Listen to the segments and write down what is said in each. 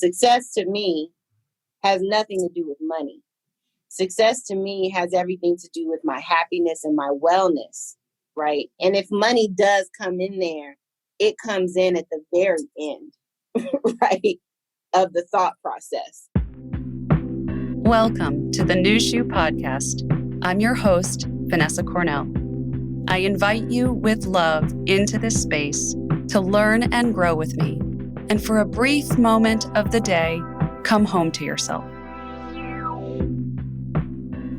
Success to me has nothing to do with money. Success to me has everything to do with my happiness and my wellness, right? And if money does come in there, it comes in at the very end, right, of the thought process. Welcome to the New Shoe Podcast. I'm your host, Vanessa Cornell. I invite you with love into this space to learn and grow with me. And for a brief moment of the day, come home to yourself.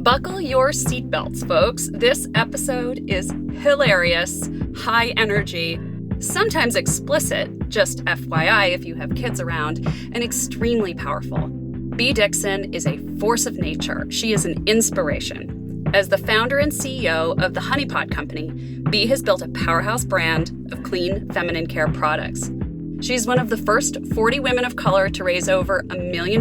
Buckle your seatbelts, folks. This episode is hilarious, high energy, sometimes explicit, just FYI if you have kids around, and extremely powerful. Bea Dixon is a force of nature. She is an inspiration. As the founder and CEO of the Honey Pot Company, Bea has built a powerhouse brand of clean feminine care products. She's one of the first 40 women of color to raise over $1 million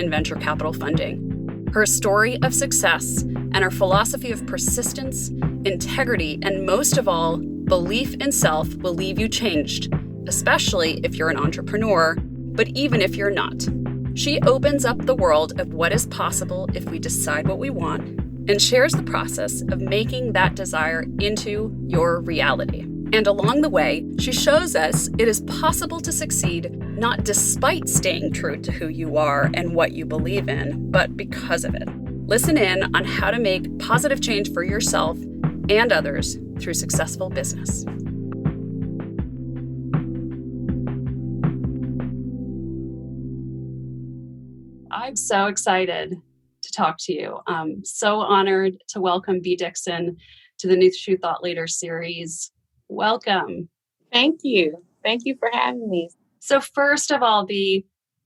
in venture capital funding. Her story of success and her philosophy of persistence, integrity, and most of all, belief in self will leave you changed, especially if you're an entrepreneur, but even if you're not. She opens up the world of what is possible if we decide what we want and shares the process of making that desire into your reality. And along the way, she shows us it is possible to succeed not despite staying true to who you are and what you believe in, but because of it. Listen in on how to make positive change for yourself and others through successful business. I'm so excited to talk to you. I'm so honored to welcome Bea Dixon to the New Shoe Thought Leader series. Welcome. Thank you. Thank you for having me. So first of all, Bea,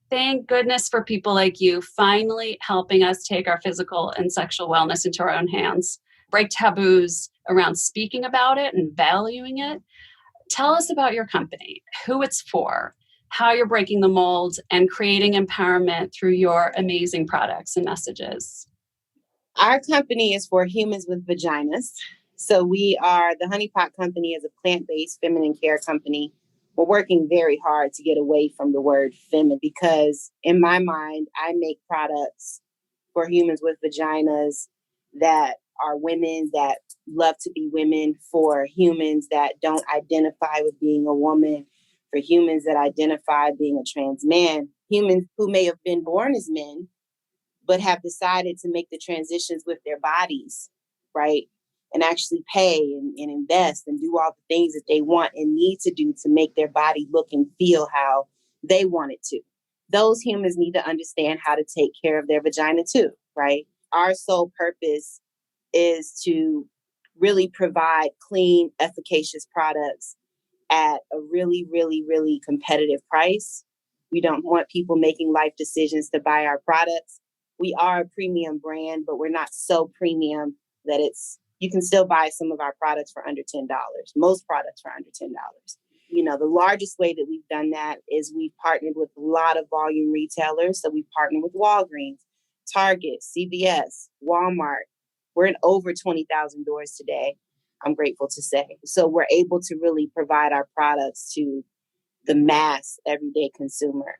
thank goodness for people like you finally helping us take our physical and sexual wellness into our own hands, break taboos around speaking about it and valuing it. Tell us about your company, who it's for, how you're breaking the mold and creating empowerment through your amazing products and messages. Our company is for humans with vaginas. So we are the Honey Pot Company is a plant-based feminine care company. We're working very hard to get away from the word feminine because in my mind, I make products for humans with vaginas that are women that love to be women, for humans that don't identify with being a woman, for humans that identify being a trans man, humans who may have been born as men, but have decided to make the transitions with their bodies, right? And actually pay and invest and do all the things that they want and need to do to make their body look and feel how they want it to. Those humans need to understand how to take care of their vagina too, right? Our sole purpose is to really provide clean, efficacious products at a really, really, really competitive price. We don't want people making life decisions to buy our products. We are a premium brand, but we're not so premium that you can still buy some of our products for under $10. Most products for under $10. You know, the largest way that we've done that is we've partnered with a lot of volume retailers. So we've partnered with Walgreens, Target, CVS, Walmart. We're in over 20,000 doors today, I'm grateful to say. So we're able to really provide our products to the mass everyday consumer.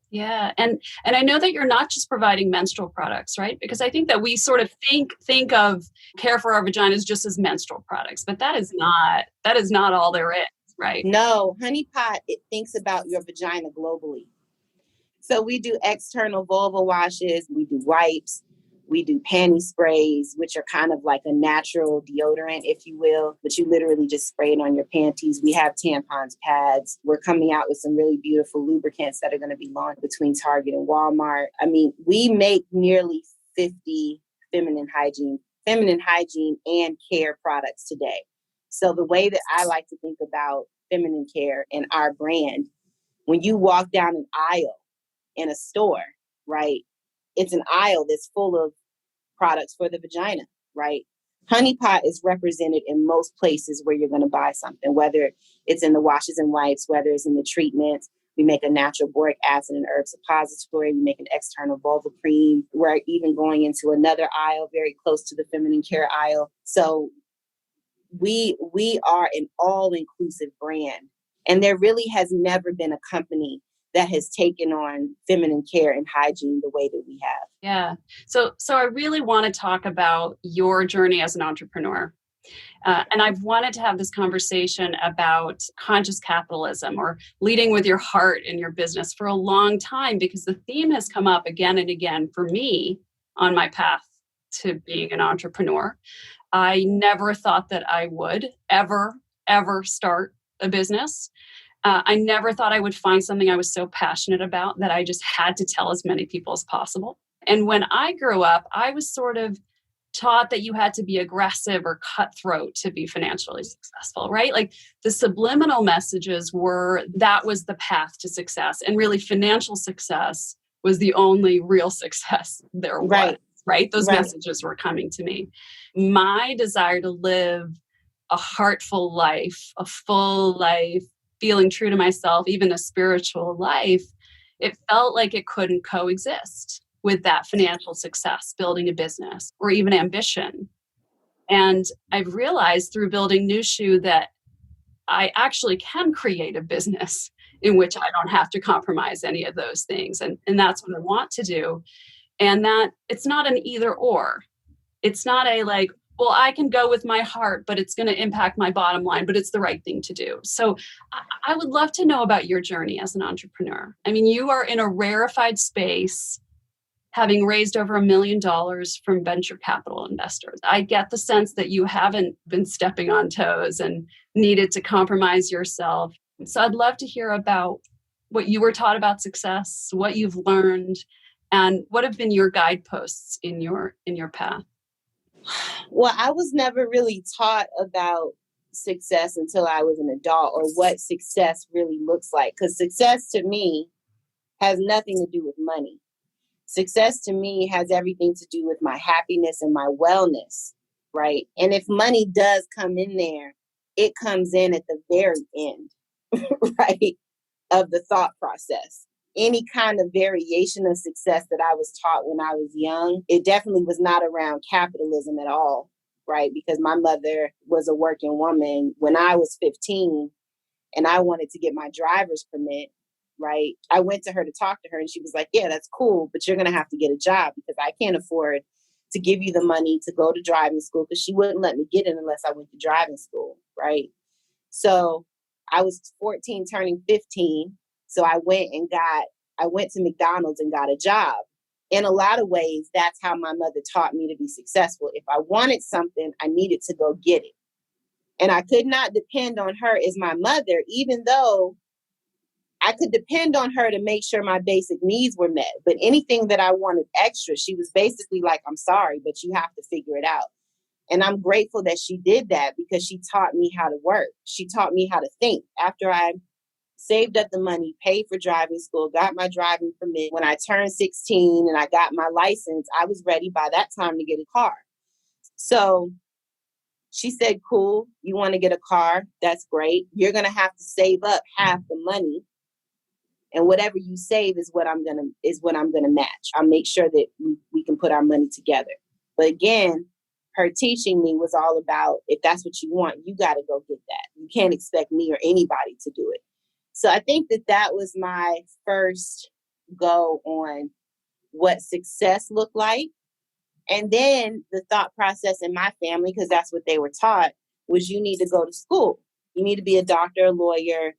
Yeah. And I know that you're not just providing menstrual products, right? Because I think that we sort of think of care for our vaginas just as menstrual products, but that is not all there is, right? No, Honey Pot, it thinks about your vagina globally. So we do external vulva washes, we do wipes, we do panty sprays, which are kind of like a natural deodorant, if you will, but you literally just spray it on your panties. We have tampons, pads. We're coming out with some really beautiful lubricants that are going to be launched between Target and Walmart. I mean, we make nearly 50 feminine hygiene and care products today. So the way that I like to think about feminine care and our brand, when you walk down an aisle in a store, right? It's an aisle that's full of products for the vagina, right? Honey Pot is represented in most places where you're going to buy something, whether it's in the washes and wipes, whether it's in the treatments. We make a natural boric acid and herb suppository. We make an external vulva cream. We're even going into another aisle very close to the feminine care aisle. So we are an all-inclusive brand. And there really has never been a company that has taken on feminine care and hygiene the way that we have. Yeah. So I really want to talk about your journey as an entrepreneur. And I've wanted to have this conversation about conscious capitalism or leading with your heart in your business for a long time, because the theme has come up again and again for me on my path to being an entrepreneur. I never thought that I would ever start a business. I never thought I would find something I was so passionate about that I just had to tell as many people as possible. And when I grew up, I was sort of taught that you had to be aggressive or cutthroat to be financially successful, right? Like the subliminal messages were that was the path to success. And really, financial success was the only real success there was, right? Those messages were coming to me. My desire to live a heartful life, a full life, feeling true to myself, even a spiritual life, it felt like it couldn't coexist with that financial success, building a business, or even ambition. And I've realized through building Nushu that I actually can create a business in which I don't have to compromise any of those things. And that's what I want to do. And that it's not an either or. It's not a like, well, I can go with my heart, but it's going to impact my bottom line, but it's the right thing to do. So I would love to know about your journey as an entrepreneur. I mean, you are in a rarefied space, having raised over $1 million from venture capital investors. I get the sense that you haven't been stepping on toes and needed to compromise yourself. So I'd love to hear about what you were taught about success, what you've learned, and what have been your guideposts in your path. Well, I was never really taught about success until I was an adult, or what success really looks like. Because success to me has nothing to do with money. Success to me has everything to do with my happiness and my wellness, right? And if money does come in there, it comes in at the very end, right, of the thought process. Any kind of variation of success that I was taught when I was young, it definitely was not around capitalism at all, right? Because my mother was a working woman when I was 15 and I wanted to get my driver's permit, right? I went to her to talk to her and she was like, yeah, that's cool, but you're going to have to get a job because I can't afford to give you the money to go to driving school, because she wouldn't let me get in unless I went to driving school, right? So I was 14 turning 15. So I went to McDonald's and got a job. In a lot of ways, that's how my mother taught me to be successful. If I wanted something, I needed to go get it. And I could not depend on her as my mother, even though I could depend on her to make sure my basic needs were met. But anything that I wanted extra, she was basically like, I'm sorry, but you have to figure it out. And I'm grateful that she did that, because she taught me how to work. She taught me how to think. After I saved up the money, paid for driving school, got my driving permit. When I turned 16 and I got my license, I was ready by that time to get a car. So she said, cool, you want to get a car? That's great. You're going to have to save up half the money. And whatever you save is what I'm going to match. I'll make sure that we can put our money together. But again, her teaching me was all about, if that's what you want, you got to go get that. You can't expect me or anybody to do it. So I think that was my first go on what success looked like. And then the thought process in my family, because that's what they were taught, was you need to go to school. You need to be a doctor, a lawyer.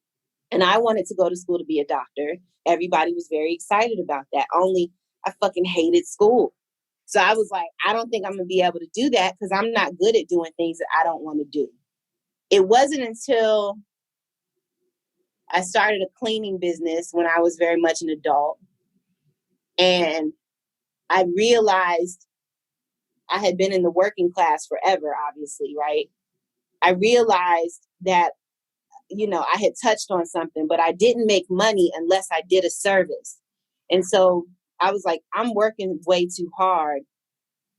And I wanted to go to school to be a doctor. Everybody was very excited about that. Only I fucking hated school. So I was like, I don't think I'm going to be able to do that because I'm not good at doing things that I don't want to do. It wasn't until I started a cleaning business when I was very much an adult. And I realized I had been in the working class forever, obviously, right? I realized that, I had touched on something, but I didn't make money unless I did a service. And so I was like, I'm working way too hard.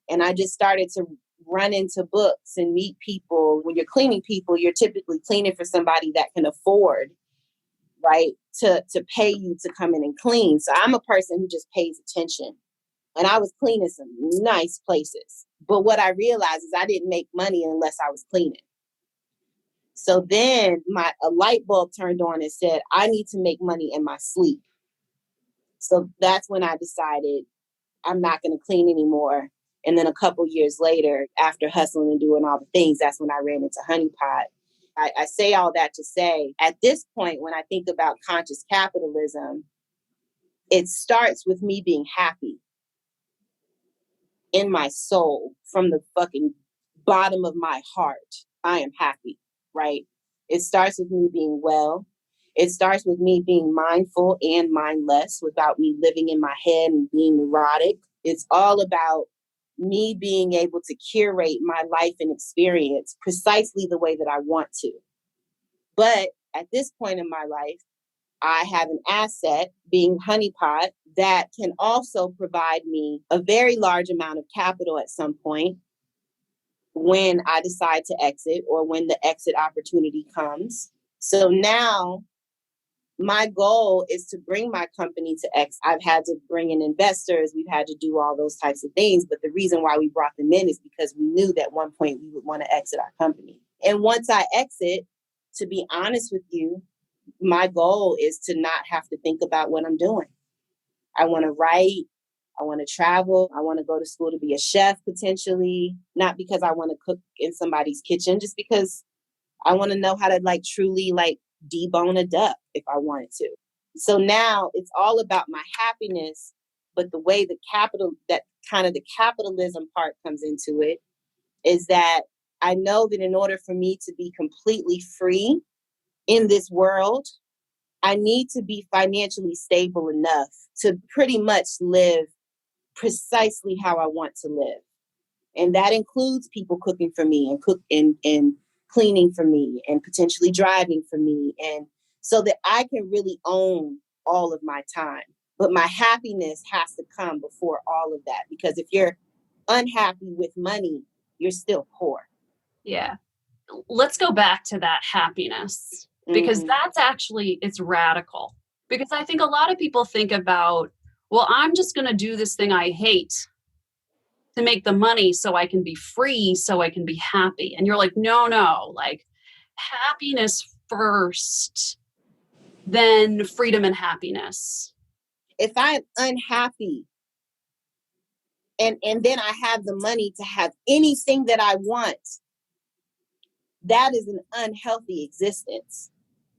And I just started to run into books and meet people. When you're cleaning people, you're typically cleaning for somebody that can afford, right, to pay you to come in and clean. So I'm a person who just pays attention. And I was cleaning some nice places. But what I realized is I didn't make money unless I was cleaning. So then a light bulb turned on and said, I need to make money in my sleep. So that's when I decided I'm not going to clean anymore. And then a couple years later, after hustling and doing all the things, that's when I ran into Honey Pot. I say all that to say, at this point, when I think about conscious capitalism, it starts with me being happy in my soul from the fucking bottom of my heart. I am happy, right? It starts with me being well. It starts with me being mindful and mindless without me living in my head and being neurotic. It's all about me being able to curate my life and experience precisely the way that I want to. But at this point in my life, I have an asset, being Honey Pot, that can also provide me a very large amount of capital at some point when I decide to exit or when the exit opportunity comes. So now my goal is to bring my company to exit. I've had to bring in investors. We've had to do all those types of things. But the reason why we brought them in is because we knew that at one point we would want to exit our company. And once I exit, to be honest with you, my goal is to not have to think about what I'm doing. I want to write. I want to travel. I want to go to school to be a chef potentially, not because I want to cook in somebody's kitchen, just because I want to know how to truly debone a duck if I wanted to. So now it's all about my happiness, but the way that kind of the capitalism part comes into it is that I know that in order for me to be completely free in this world, I need to be financially stable enough to pretty much live precisely how I want to live. And that includes people cooking for me and cleaning for me and potentially driving for me. And so that I can really own all of my time. But my happiness has to come before all of that. Because if you're unhappy with money, you're still poor. Yeah. Let's go back to that happiness, because that's actually, it's radical. Because I think a lot of people think about, well, I'm just going to do this thing I hate to make the money so I can be free, so I can be happy. And you're like, no, happiness first, then freedom and happiness. If I'm unhappy and then I have the money to have anything that I want, that is an unhealthy existence.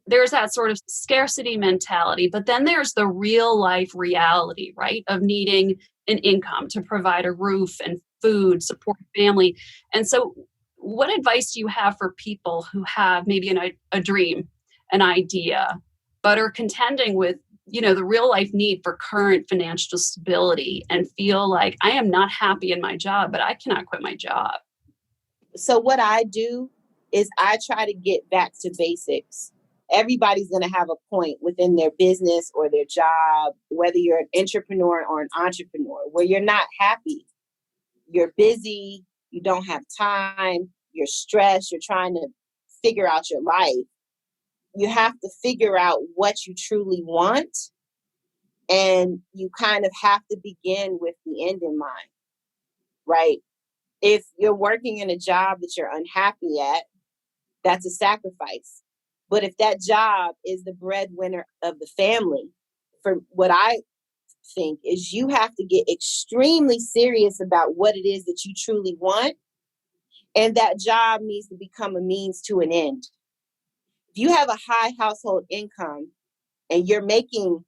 There's that sort of scarcity mentality, but then there's the real life reality, right? Of needing an income to provide a roof and food, support family. And so what advice do you have for people who have maybe a dream, an idea, but are contending with, the real life need for current financial stability and feel like I am not happy in my job, but I cannot quit my job? So what I do is I try to get back to basics. Everybody's going to have a point within their business or their job, whether you're an entrepreneur or an entrepreneur, where you're not happy. You're busy, you don't have time, you're stressed, you're trying to figure out your life. You have to figure out what you truly want. And you kind of have to begin with the end in mind, right? If you're working in a job that you're unhappy at, that's a sacrifice. But if that job is the breadwinner of the family, for what I think is you have to get extremely serious about what it is that you truly want. And that job needs to become a means to an end. If you have a high household income and you're making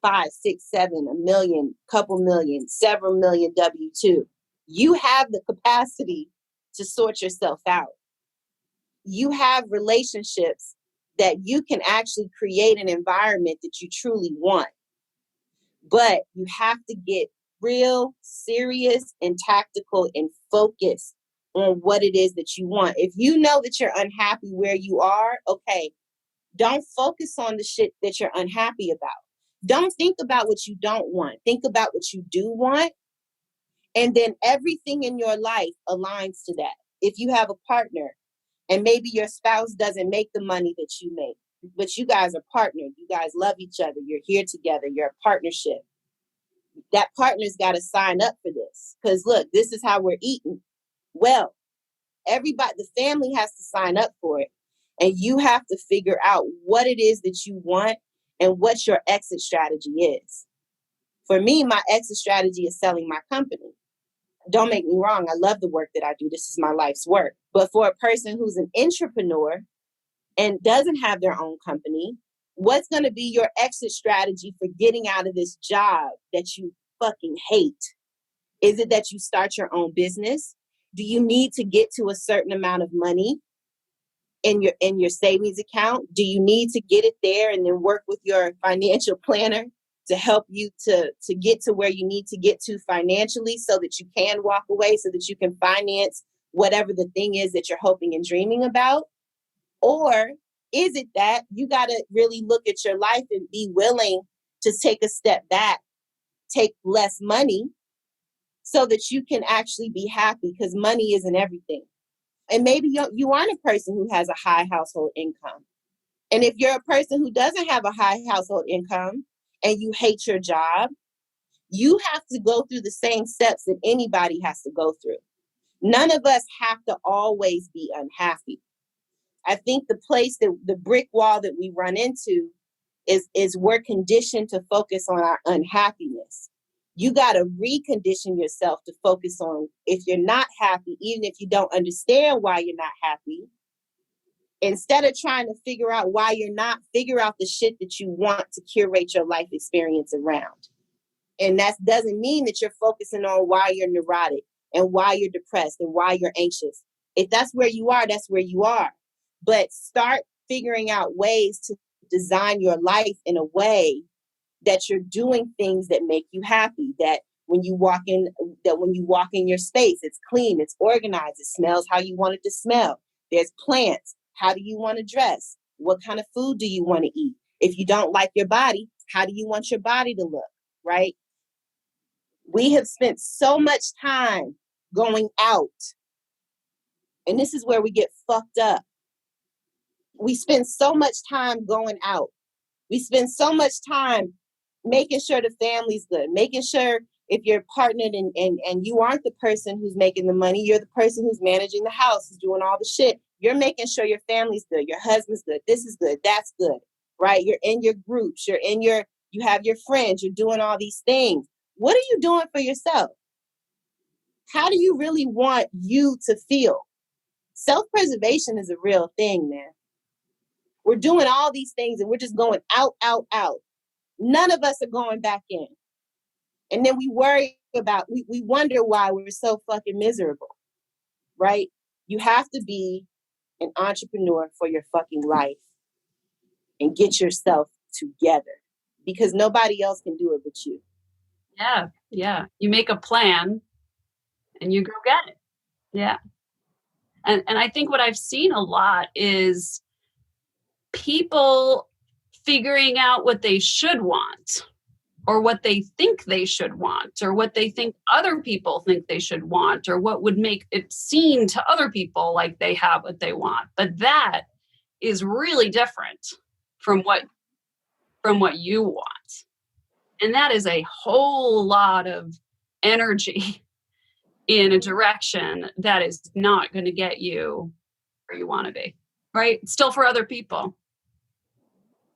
5, 6, 7, a million, couple million, several million W-2, you have the capacity to sort yourself out. You have relationships that you can actually create an environment that you truly want. But you have to get real serious and tactical and focused on what it is that you want. If you know that you're unhappy where you are, okay, don't focus on the shit that you're unhappy about. Don't think about what you don't want. Think about what you do want. And then everything in your life aligns to that. If you have a partner and maybe your spouse doesn't make the money that you make, but you guys are partnered, you guys love each other, you're here together, you're a partnership. That partner's got to sign up for this. Because look, this is how we're eating. Well, everybody, the family has to sign up for it. And you have to figure out what it is that you want and what your exit strategy is. For me, my exit strategy is selling my company. Don't make me wrong. I love the work that I do. This is my life's work. But for a person who's an entrepreneur and doesn't have their own company, what's going to be your exit strategy for getting out of this job that you fucking hate? Is it that you start your own business? Do you need to get to a certain amount of money in your savings account? Do you need to get it there and then work with your financial planner to help you to get to where you need to get to financially so that you can walk away, so that you can finance whatever the thing is that you're hoping and dreaming about? Or is it that you got to really look at your life and be willing to take a step back, take less money so that you can actually be happy, because money isn't everything. And maybe you aren't a person who has a high household income. And if you're a person who doesn't have a high household income and you hate your job, you have to go through the same steps that anybody has to go through. None of us have to always be unhappy. I think the brick wall that we run into is we're conditioned to focus on our unhappiness. You got to recondition yourself to focus on, if you're not happy, even if you don't understand why you're not happy, instead of trying to figure out why you're not, figure out the shit that you want to curate your life experience around. And that doesn't mean that you're focusing on why you're neurotic and why you're depressed and why you're anxious. If that's where you are, that's where you are. But start figuring out ways to design your life in a way that you're doing things that make you happy, that when you walk in your space, it's clean, it's organized, it smells how you want it to smell. There's plants. How do you want to dress? What kind of food do you want to eat? If you don't like your body, how do you want your body to look, right? We have spent so much time going out, and this is where we get fucked up. We spend so much time going out. We spend so much time making sure the family's good, making sure if you're partnered and you aren't the person who's making the money, you're the person who's managing the house, who's doing all the shit. You're making sure your family's good, your husband's good, this is good, that's good, right? You're in your groups, you have your friends, you're doing all these things. What are you doing for yourself? How do you really want you to feel? Self-preservation is a real thing, man. We're doing all these things and we're just going out, out, out. None of us are going back in. And then we wonder why we're so fucking miserable, right? You have to be an entrepreneur for your fucking life and get yourself together, because nobody else can do it but you. Yeah, yeah. You make a plan and you go get it. Yeah. And I think what I've seen a lot is people figuring out what they should want, or what they think they should want, or what they think other people think they should want, or what would make it seem to other people like they have what they want. But that is really different from what you want. And that is a whole lot of energy in a direction that is not going to get you where you want to be, right? Still for other people.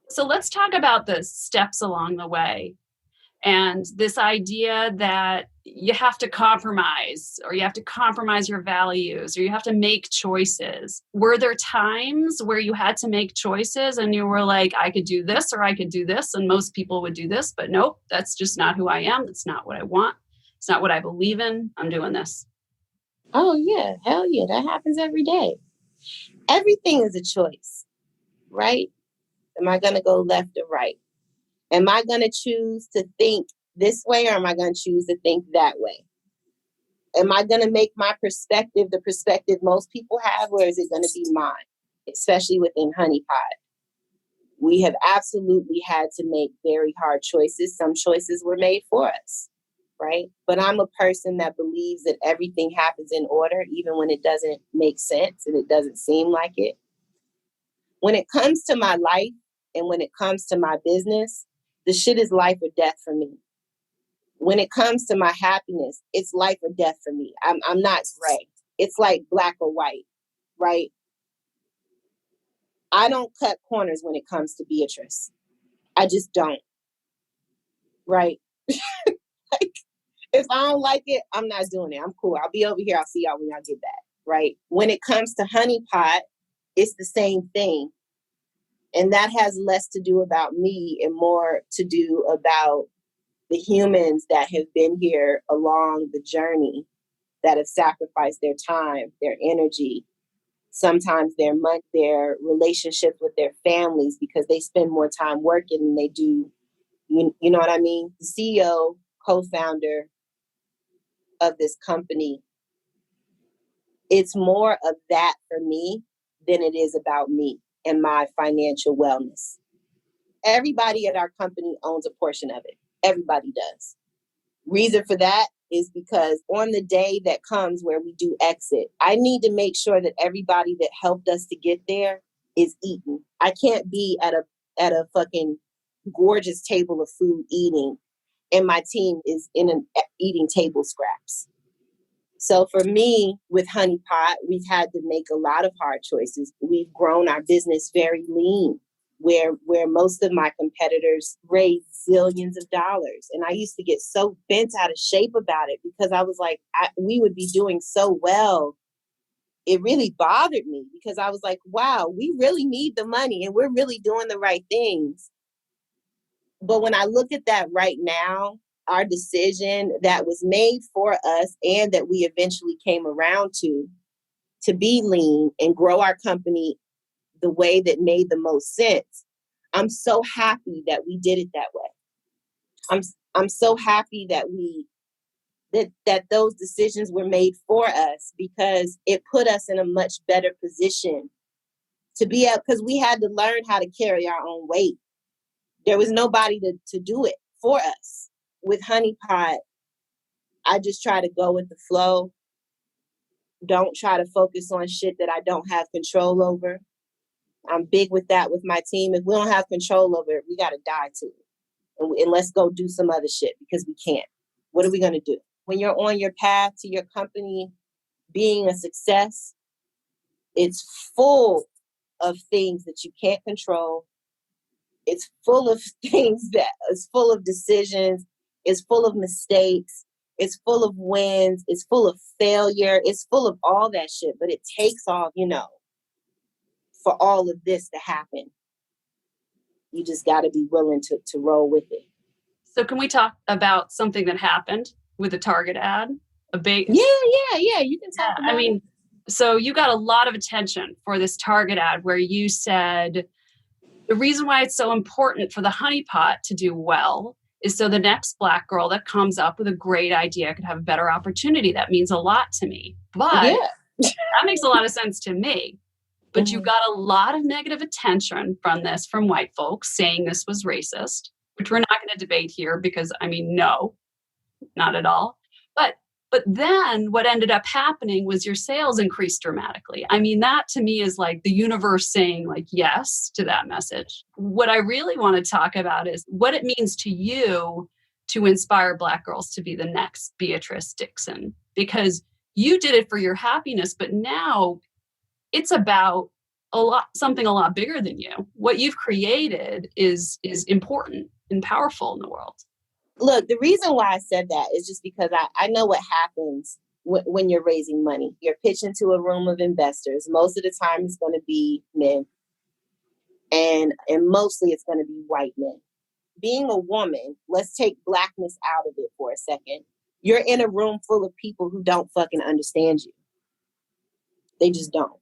So let's talk about the steps along the way. And this idea that you have to compromise, or you have to compromise your values, or you have to make choices. Were there times where you had to make choices and you were like, I could do this or I could do this, and most people would do this, but nope, that's just not who I am. That's not what I want. It's not what I believe in. I'm doing this. Oh, yeah. Hell yeah. That happens every day. Everything is a choice, right? Am I going to go left or right? Am I going to choose to think this way, or am I going to choose to think that way? Am I going to make my perspective the perspective most people have, or is it going to be mine? Especially within Honey Pot, we have absolutely had to make very hard choices. Some choices were made for us, right? But I'm a person that believes that everything happens in order, even when it doesn't make sense and it doesn't seem like it. When it comes to my life and when it comes to my business, the shit is life or death for me. When it comes to my happiness, it's life or death for me. I'm not gray. It's like black or white, right? I don't cut corners when it comes to Beatrice. I just don't, right? If I don't like it, I'm not doing it. I'm cool. I'll be over here. I'll see y'all when y'all get back. Right. When it comes to Honey Pot, it's the same thing. And that has less to do about me and more to do about the humans that have been here along the journey, that have sacrificed their time, their energy, sometimes their money, their relationships with their families, because they spend more time working than they do. You know what I mean? The CEO, co-founder of this company, it's more of that for me than it is about me and my financial wellness. Everybody at our company owns a portion of it. Everybody does. Reason for that is because on the day that comes where we do exit, I need to make sure that everybody that helped us to get there is eaten. I can't be at a fucking gorgeous table of food eating, and my team is eating table scraps. So for me, with Honey Pot, we've had to make a lot of hard choices. We've grown our business very lean, where most of my competitors raise zillions of dollars. And I used to get so bent out of shape about it because I was like, we would be doing so well. It really bothered me because I was like, wow, we really need the money and we're really doing the right things. But when I look at that right now, our decision that was made for us and that we eventually came around to be lean and grow our company the way that made the most sense. I'm so happy that we did it that way. I'm so happy that that those decisions were made for us, because it put us in a much better position to be able, because we had to learn how to carry our own weight. There was nobody to do it for us. With Honey Pot, I just try to go with the flow. Don't try to focus on shit that I don't have control over. I'm big with that with my team. If we don't have control over it, we got to die to it. And let's go do some other shit because we can't. What are we going to do? When you're on your path to your company being a success, it's full of things that you can't control. It's full of things that it's full of decisions. It's full of mistakes. It's full of wins. It's full of failure. It's full of all that shit. But it takes all, for all of this to happen. You just got to be willing to roll with it. So can we talk about something that happened with the Target ad? Yeah. You can talk about it. So you got a lot of attention for this Target ad where you said the reason why it's so important for the Honey Pot to do well is so the next Black girl that comes up with a great idea could have a better opportunity. That means a lot to me. But that makes a lot of sense to me. But you got a lot of negative attention from white folks saying this was racist, which we're not going to debate here because, no, not at all. But then what ended up happening was your sales increased dramatically. That to me is like the universe saying like yes to that message. What I really want to talk about is what it means to you to inspire Black girls to be the next Beatrice Dixon, because you did it for your happiness, but now it's about something a lot bigger than you. What you've created is important and powerful in the world. Look, the reason why I said that is just because I know what happens when you're raising money. You're pitching to a room of investors. Most of the time it's going to be men. And mostly it's going to be white men. Being a woman, let's take Blackness out of it for a second. You're in a room full of people who don't fucking understand you. They just don't.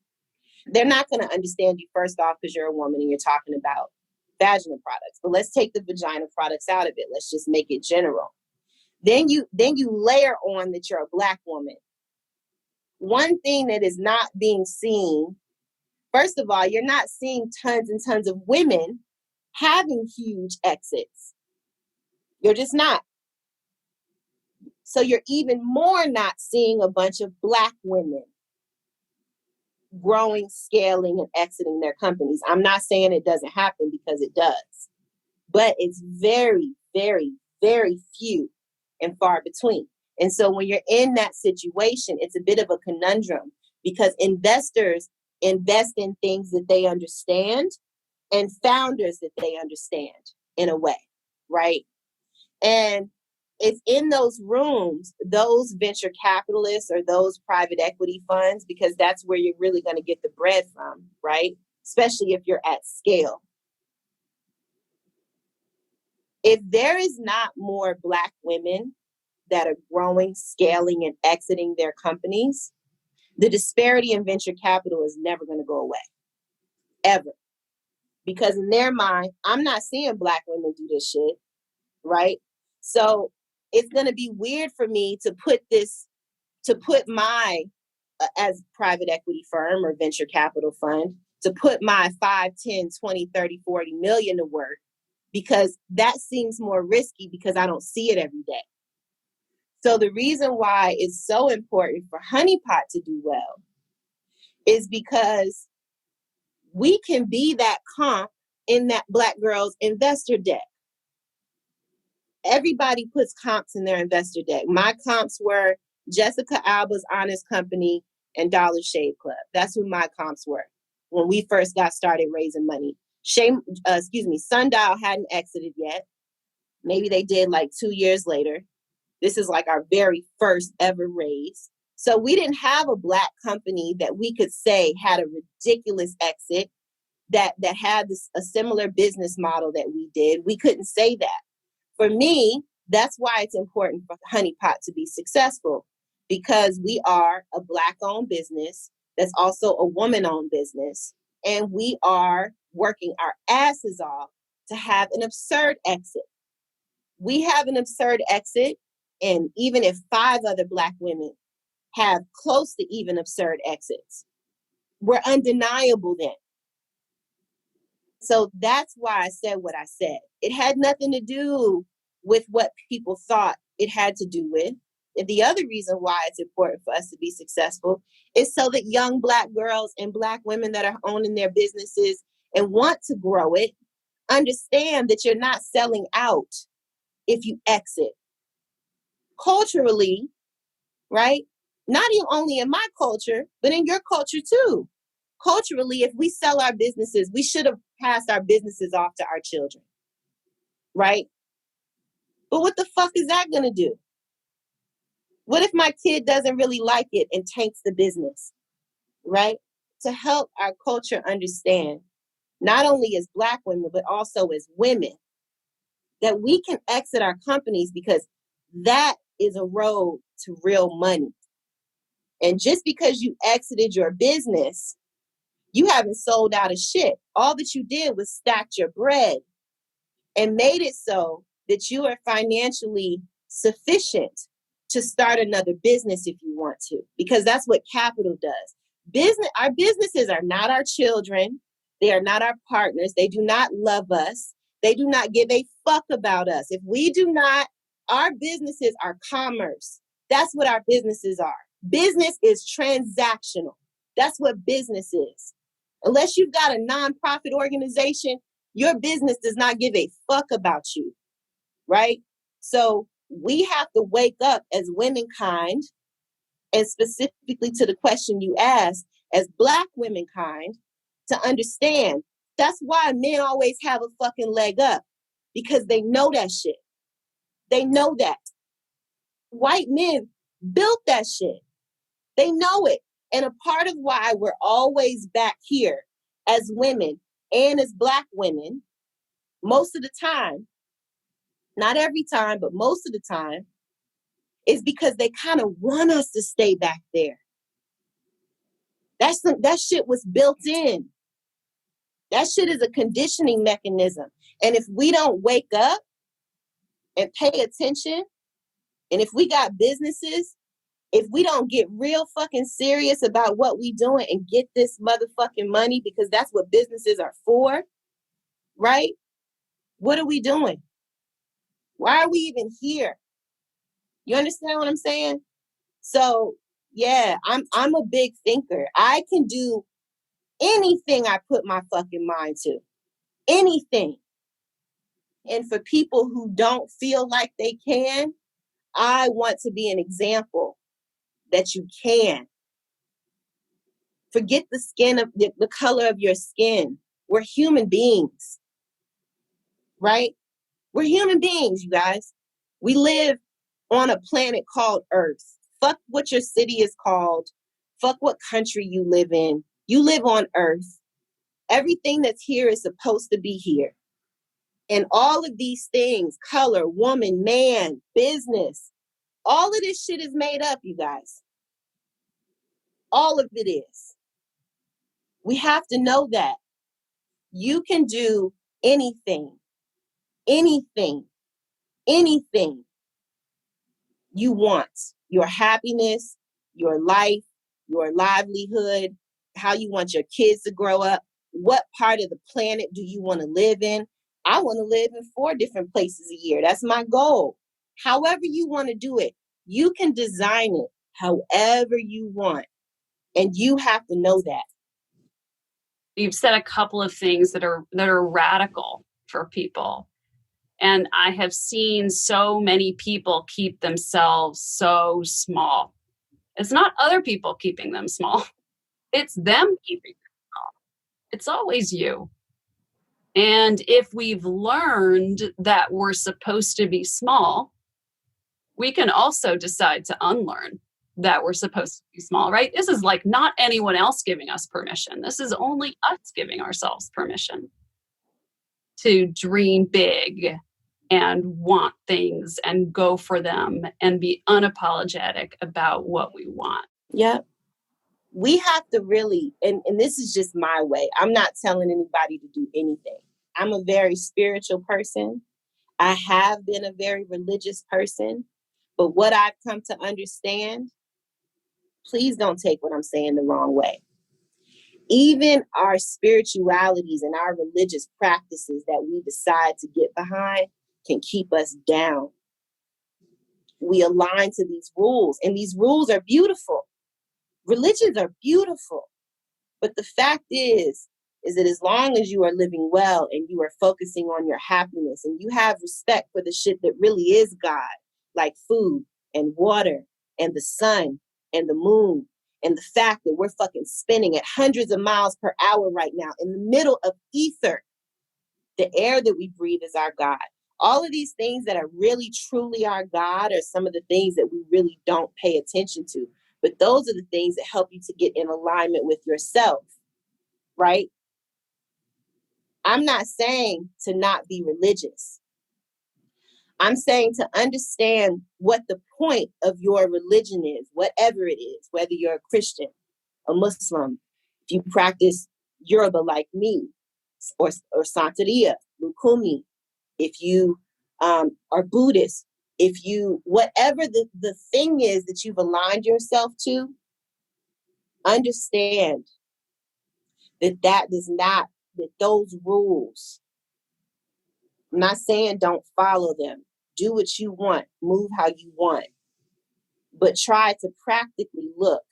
They're not going to understand you, first off, because you're a woman and you're talking about vaginal products. But let's take the vagina products out of it. Let's just make it general. Then you layer on that you're a Black woman. One thing that is not being seen, first of all, you're not seeing tons and tons of women having huge exits. You're just not. So you're even more not seeing a bunch of Black women growing, scaling, and exiting their companies. I'm not saying it doesn't happen, because it does. But it's very, very, very few and far between. And so when you're in that situation, it's a bit of a conundrum, because investors invest in things that they understand and founders that they understand in a way, right? And It's in those rooms, those venture capitalists or those private equity funds, because that's where you're really going to get the bread from, right? Especially if you're at scale. If there is not more Black women that are growing, scaling, and exiting their companies, the disparity in venture capital is never going to go away, ever. Because in their mind, I'm not seeing Black women do this shit, right? So it's going to be weird for me to put my, as private equity firm or venture capital fund, to put my 5, 10, 20, 30, 40 million to work, because that seems more risky because I don't see it every day. So the reason why it's so important for Honey Pot to do well is because we can be that comp in that Black girl's investor deck. Everybody puts comps in their investor deck. My comps were Jessica Alba's Honest Company and Dollar Shave Club. That's who my comps were when we first got started raising money. Sundial hadn't exited yet. Maybe they did like 2 years later. This is like our very first ever raise. So we didn't have a Black company that we could say had a ridiculous exit, that had a similar business model that we did. We couldn't say that. For me, that's why it's important for Honey Pot to be successful, because we are a Black-owned business that's also a woman-owned business, and we are working our asses off to have an absurd exit. We have an absurd exit, and even if 5 other Black women have close to even absurd exits, we're undeniable then. So that's why I said what I said. It had nothing to do with what people thought it had to do with. And the other reason why it's important for us to be successful is so that young Black girls and Black women that are owning their businesses and want to grow it understand that you're not selling out if you exit. Culturally, right? Not even only in my culture, but in your culture too. Culturally, if we sell our businesses, we should have passed our businesses off to our children, right? But what the fuck is that going to do? What if my kid doesn't really like it and tanks the business, right? To help our culture understand, not only as Black women, but also as women, that we can exit our companies because that is a road to real money. And just because you exited your business, you haven't sold out of shit. All that you did was stacked your bread and made it so that you are financially sufficient to start another business if you want to, because that's what capital does. Our businesses are not our children. They are not our partners. They do not love us. They do not give a fuck about us. If we do not, our businesses are commerce. That's what our businesses are. Business is transactional. That's what business is. Unless you've got a nonprofit organization, your business does not give a fuck about you, right? So we have to wake up as womankind, and specifically to the question you asked, as Black womankind, to understand that's why men always have a fucking leg up, because they know that shit. They know that. White men built that shit. They know it. And a part of why we're always back here as women and as Black women, most of the time, not every time, but most of the time, is because they kind of want us to stay back there. That shit was built in. That shit is a conditioning mechanism. And if we don't wake up and pay attention, and if we got businesses, if we don't get real fucking serious about what we doing and get this motherfucking money, because that's what businesses are for, right? What are we doing? Why are we even here? You understand what I'm saying? So yeah, I'm a big thinker. I can do anything I put my fucking mind to. Anything. And for people who don't feel like they can, I want to be an example that you can. Forget the skin of the color of your skin. We're human beings, right? We're human beings, you guys. We live on a planet called Earth. Fuck what your city is called. Fuck what country you live in. You live on Earth. Everything that's here is supposed to be here. And all of these things, color, woman, man, business, all of this shit is made up, you guys. All of it is. We have to know that. You can do anything, anything, anything you want. Your happiness, your life, your livelihood, how you want your kids to grow up. What part of the planet do you want to live in? I want to live in 4 different places a year. That's my goal. However you want to do it, you can design it however you want. And you have to know that. You've said a couple of things that are radical for people. And I have seen so many people keep themselves so small. It's not other people keeping them small. It's them keeping them small. It's always you. And if we've learned that we're supposed to be small, we can also decide to unlearn that we're supposed to be small, right? This is like not anyone else giving us permission. This is only us giving ourselves permission to dream big and want things and go for them and be unapologetic about what we want. Yep. We have to really, and this is just my way. I'm not telling anybody to do anything. I'm a very spiritual person. I have been a very religious person. But what I've come to understand, please don't take what I'm saying the wrong way. Even our spiritualities and our religious practices that we decide to get behind can keep us down. We align to these rules, and these rules are beautiful. Religions are beautiful. But the fact is that as long as you are living well and you are focusing on your happiness and you have respect for the shit that really is God, like food and water and the sun and the moon, and the fact that we're fucking spinning at hundreds of miles per hour right now in the middle of ether. The air that we breathe is our God. All of these things that are really, truly our God are some of the things that we really don't pay attention to. But those are the things that help you to get in alignment with yourself, right? I'm not saying to not be religious. I'm saying to understand what the point of your religion is, whatever it is, whether you're a Christian, a Muslim, if you practice Yoruba like me, or Santeria, Lukumi, if you are Buddhist, if you, whatever the thing is that you've aligned yourself to, understand that does not, that those rules, I'm not saying don't follow them. Do what you want, move how you want, but try to practically look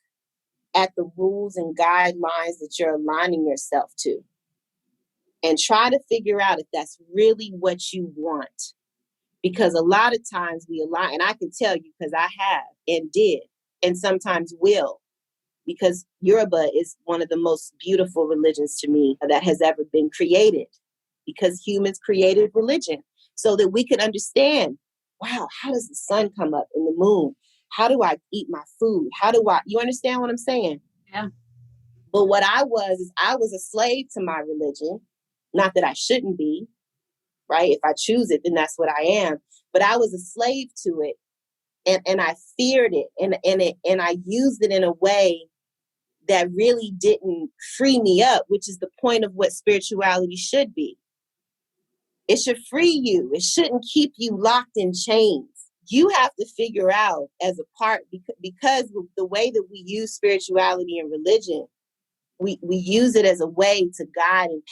at the rules and guidelines that you're aligning yourself to. And try to figure out if that's really what you want. Because a lot of times we align, and I can tell you because I have and did, and sometimes will, because Yoruba is one of the most beautiful religions to me that has ever been created, because humans created religion so that we could understand, wow, how does the sun come up and the moon? How do I eat my food? You understand what I'm saying? Yeah. But what I was a slave to my religion. Not that I shouldn't be, right? If I choose it, then that's what I am. But I was a slave to it, and I feared it, and I used it in a way that really didn't free me up, which is the point of what spirituality should be. It should free you. It shouldn't keep you locked in chains. You have to figure out as a part, because the way that we use spirituality and religion, we use it as a way to guide and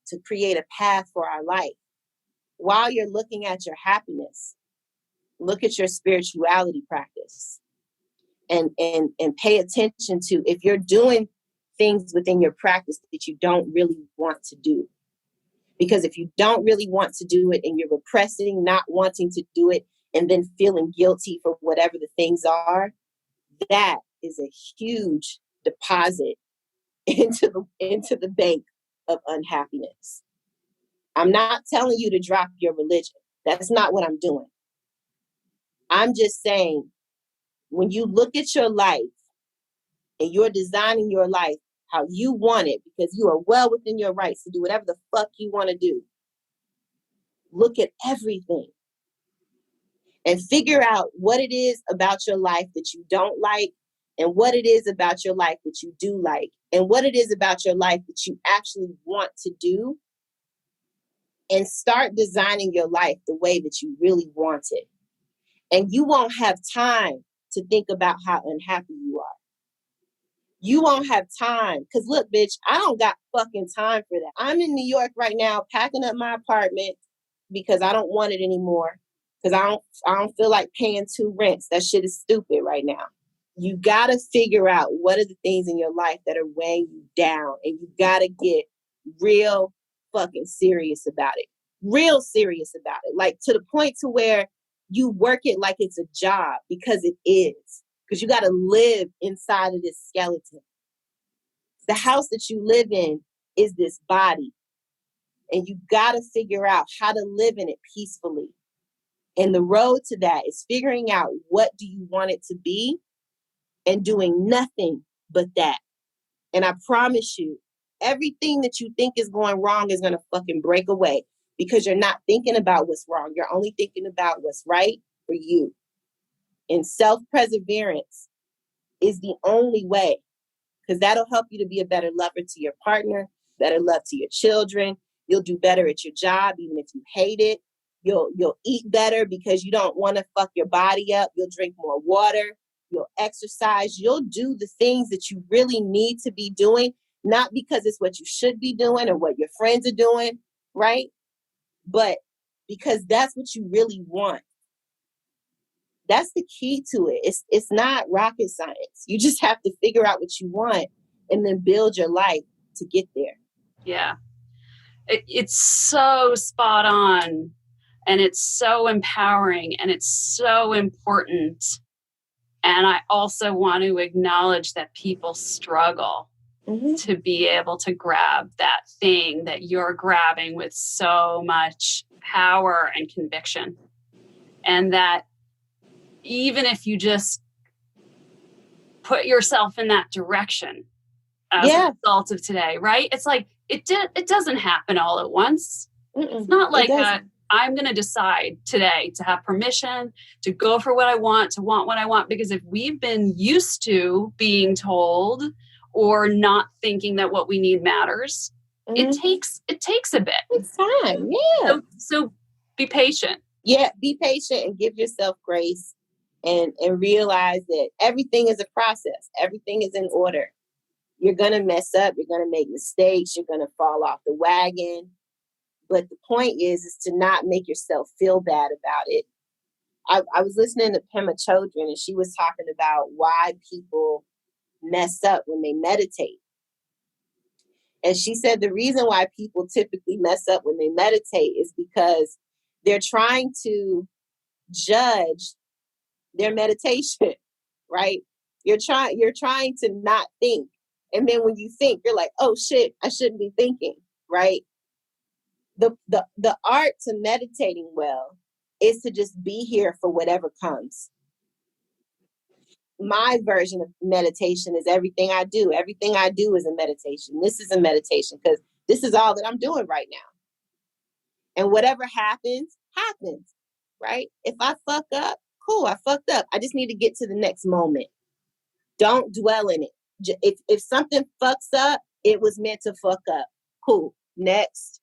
to create a path for our life. While you're looking at your happiness, look at your spirituality practice and pay attention to if you're doing things within your practice that you don't really want to do. Because if you don't really want to do it and you're repressing, not wanting to do it, and then feeling guilty for whatever the things are, that is a huge deposit into the bank of unhappiness. I'm not telling you to drop your religion. That's not what I'm doing. I'm just saying, when you look at your life and you're designing your life how you want it, because you are well within your rights to do whatever the fuck you want to do, look at everything and figure out what it is about your life that you don't like and what it is about your life that you do like and what it is about your life that you actually want to do, and start designing your life the way that you really want it. And you won't have time to think about how unhappy you are. You won't have time. Because look, bitch, I don't got fucking time for that. I'm in New York right now packing up my apartment because I don't want it anymore. Because I don't feel like paying 2 rents. That shit is stupid right now. You got to figure out what are the things in your life that are weighing you down. And you got to get real fucking serious about it. Real serious about it. Like to the point to where you work it like it's a job, because it is. Because you got to live inside of this skeleton. The house that you live in is this body. And you got to figure out how to live in it peacefully. And the road to that is figuring out what do you want it to be and doing nothing but that. And I promise you, everything that you think is going wrong is going to fucking break away, because you're not thinking about what's wrong. You're only thinking about what's right for you. And self-perseverance is the only way, because that'll help you to be a better lover to your partner, better love to your children. You'll do better at your job, even if you hate it. You'll eat better because you don't want to fuck your body up. You'll drink more water. You'll exercise. You'll do the things that you really need to be doing, not because it's what you should be doing or what your friends are doing, right? But because that's what you really want. That's the key to it. It's not rocket science. You just have to figure out what you want and then build your life to get there. Yeah. It's so spot on, and it's so empowering, and it's so important. And I also want to acknowledge that people struggle to be able to grab that thing that you're grabbing with so much power and conviction. And that even if you just put yourself in that direction as a result of today, right? It's like, it doesn't happen all at once. It's not like I'm going to decide today to have permission to go for what I want, to want what I want. Because if we've been used to being told or not thinking that what we need matters, it takes a bit. It's time. Yeah. So be patient. Yeah. Be patient and give yourself grace and realize that everything is a process. Everything is in order. You're going to mess up. You're going to make mistakes. You're going to fall off the wagon. But the point is to not make yourself feel bad about it. I was listening to Pema Chodron, and she was talking about why people mess up when they meditate. And she said the reason why people typically mess up when they meditate is because they're trying to judge their meditation, right? You're trying to not think. And then when you think, you're like, oh shit, I shouldn't be thinking, right? The art to meditating well is to just be here for whatever comes. My version of meditation is everything I do. Everything I do is a meditation. This is a meditation because this is all that I'm doing right now. And whatever happens, happens, right? If I fuck up, cool, I fucked up. I just need to get to the next moment. Don't dwell in it. If something fucks up, it was meant to fuck up. Cool, next.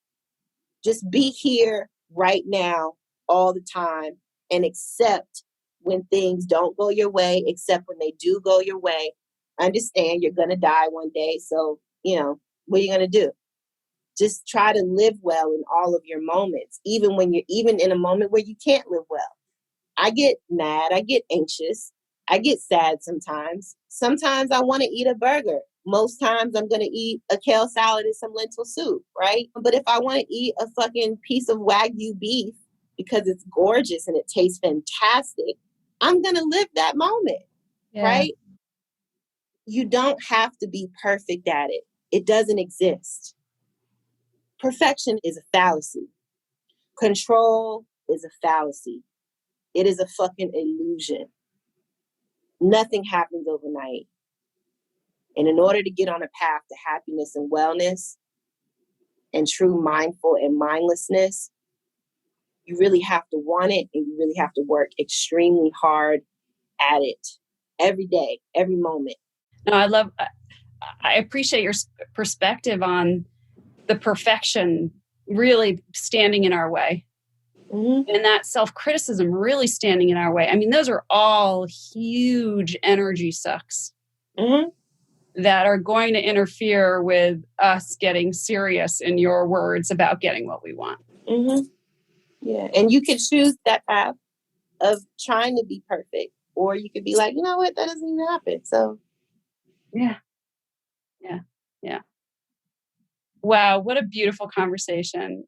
Just be here right now all the time and accept when things don't go your way, accept when they do go your way. Understand you're going to die one day. So, what are you going to do? Just try to live well in all of your moments, even in a moment where you can't live well. I get mad. I get anxious. I get sad sometimes. Sometimes I want to eat a burger. Most times I'm going to eat a kale salad and some lentil soup, right? But if I want to eat a fucking piece of Wagyu beef because it's gorgeous and it tastes fantastic, I'm going to live that moment, right? You don't have to be perfect at it. It doesn't exist. Perfection is a fallacy. Control is a fallacy. It is a fucking illusion. Nothing happens overnight. And in order to get on a path to happiness and wellness and true mindful and mindlessness, you really have to want it, and you really have to work extremely hard at it every day, every moment. No, I appreciate your perspective on the perfection really standing in our way. Mm-hmm. And that self-criticism really standing in our way. I mean, those are all huge energy sucks that are going to interfere with us getting serious, in your words, about getting what we want. Mm-hmm. Yeah. And you could choose that path of trying to be perfect, or you could be like, you know what, that doesn't even happen. So yeah. Wow, what a beautiful conversation.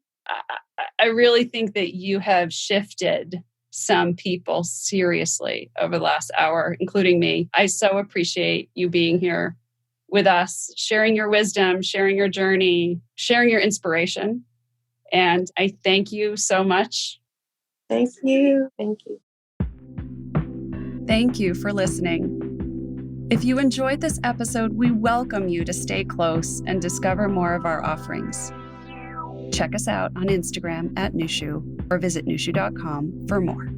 I really think that you have shifted some people seriously over the last hour, including me. I so appreciate you being here with us, sharing your wisdom, sharing your journey, sharing your inspiration. And I thank you so much. Thank you. Thank you. Thank you for listening. If you enjoyed this episode, we welcome you to stay close and discover more of our offerings. Check us out on Instagram @Nushu or visit nushu.com for more.